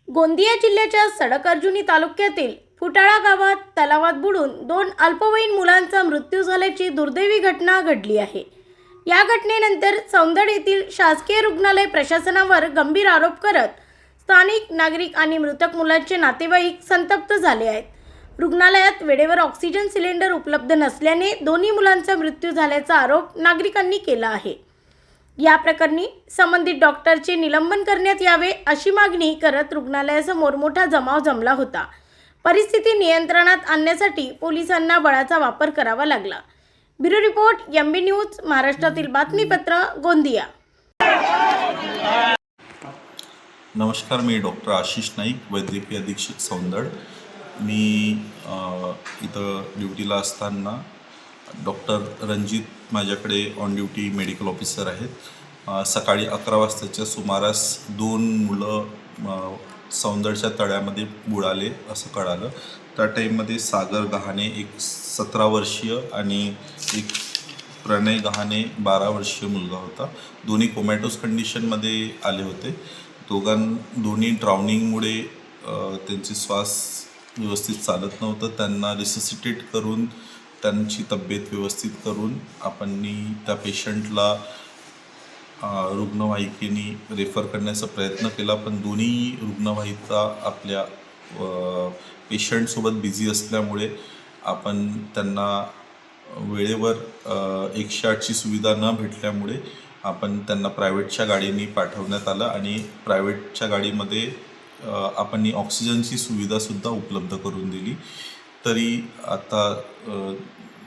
गोंदिया जिल्ह्याच्या सडक-अर्जुनी तालुक्यातील फुटाळा गावात तलावात बुडून 2 अल्पवयीन मुलांचा मृत्यू झाल्याची दुर्दैवी घटना घडली आहे। या घटनेनंतर सौंदड येथील शासकीय रुग्णालय प्रशासनावर गंभीर आरोप करत स्थानिक नागरिक आणि मृतक मुलांचे नातेवाईक संतप्त झाले आहेत। रुग्णालयात वेळेवर ऑक्सिजन सिलेंडर उपलब्ध नसल्याने दोन्ही मुलांचा मृत्यू झाल्याचा आरोप नागरिकांनी केला आहे। या प्रकरणी संबंधित डॉक्टरचे निलंबन करण्यात यावे अशी मागणी करत रुग्णालयासमोर मोठा जमाव जमला होता। परिस्थिती नियंत्रणात आणण्यासाठी पोलिसांना बळाचा वापर करावा लागला। ब्युरो रिपोर्ट एमबी न्यूज महाराष्ट्रातील बातमीपत्र गोंदिया। नमस्कार, मी डॉक्टर आशिष नाईक, वैद्यकीय अधीक्षक सौंदड। मी इथं ड्युटीला असताना डॉक्टर रणजित माझ्याकडे ऑन ड्युटी मेडिकल ऑफिसर आहेत। सकाळी 11 वाजताच्या सुमारास 2 मुलं सौंदडच्या तळ्यामध्ये बुडाले असं कळालं। त्या टाईममध्ये सागर गहाणे एक 17 वर्षीय आणि एक प्रणय गहाणे 12 वर्षीय मुलगा होता। दोन्ही कोमॅटोस कंडिशनमध्ये आले होते। दोन्ही ड्राउनिंगमुळे त्यांचे श्वास व्यवस्थित चालत नव्हतं। त्यांना रिससिटेट करून त्यांची तब्येत व्यवस्थित करून आपण त्या पेशंटला रुग्णवाहिकेने रेफर करण्याचा प्रयत्न केला, पण दोन्ही रुग्णवाहिका आपल्या पेशंटसोबत बिझी असल्यामुळे आपण त्यांना वेळेवर 108ची सुविधा न भेटल्यामुळे आपण त्यांना प्रायव्हेटच्या गाडीने पाठवण्यात आलं आणि प्रायव्हेटच्या गाडीमध्ये आपण ऑक्सिजनची सुविधासुद्धा उपलब्ध करून दिली। तरी आता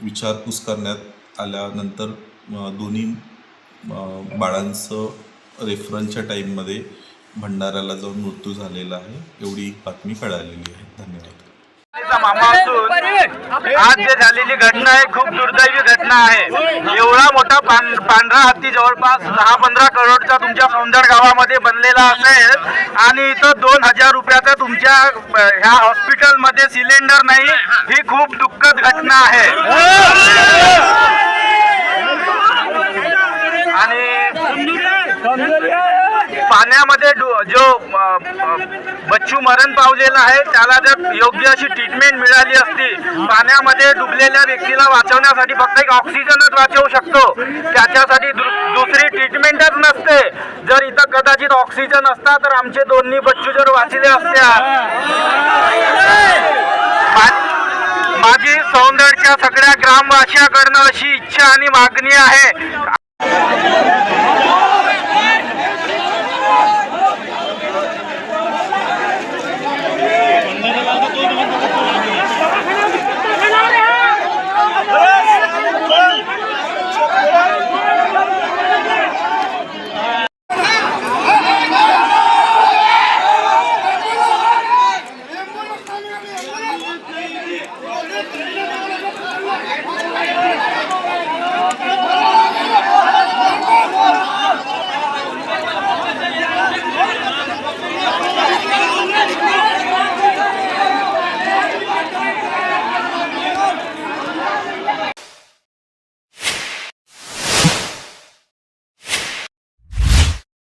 विचारपूस करण्यात आल्यानंतर दोन्ही बाळांचं रेफरलच्या टाईममध्ये भंडाऱ्याला जाऊन मृत्यू झालेला आहे, एवढी बातमी कळालेली आहे। धन्यवाद। मामा असून आज जे झालेली घटना आहे खूप दुर्दैवी घटना आहे। एवढा मोठा पांढरा हत्ती जवळपास 10-15 करोडचा तुमच्या सौंदड गावामध्ये बनलेला असेल आणि इथं 2000 रुपयाचा तुमच्या ह्या हॉस्पिटलमध्ये सिलेंडर नाही, ही खूप दुःखद घटना आहे। आणि पाण्यामध्ये जो बच्चू मरण पावलेला आहे त्याला जर योग्य अशी ट्रीटमेंट मिळाली असती, पाण्यामध्ये डुबलेल्या व्यक्तीला वाचवण्यासाठी फक्त एक ऑक्सिजनच वाचवू शकतो, त्याच्यासाठी दुसरी ट्रीटमेंटच नसते। जर इथं कदाचित ऑक्सिजन असता तर आमचे दोन्ही बच्चू जर वाचले असत्या। माझी सौंदडच्या सगळ्या ग्रामवासियांकडनं अशी इच्छा आणि मागणी आहे,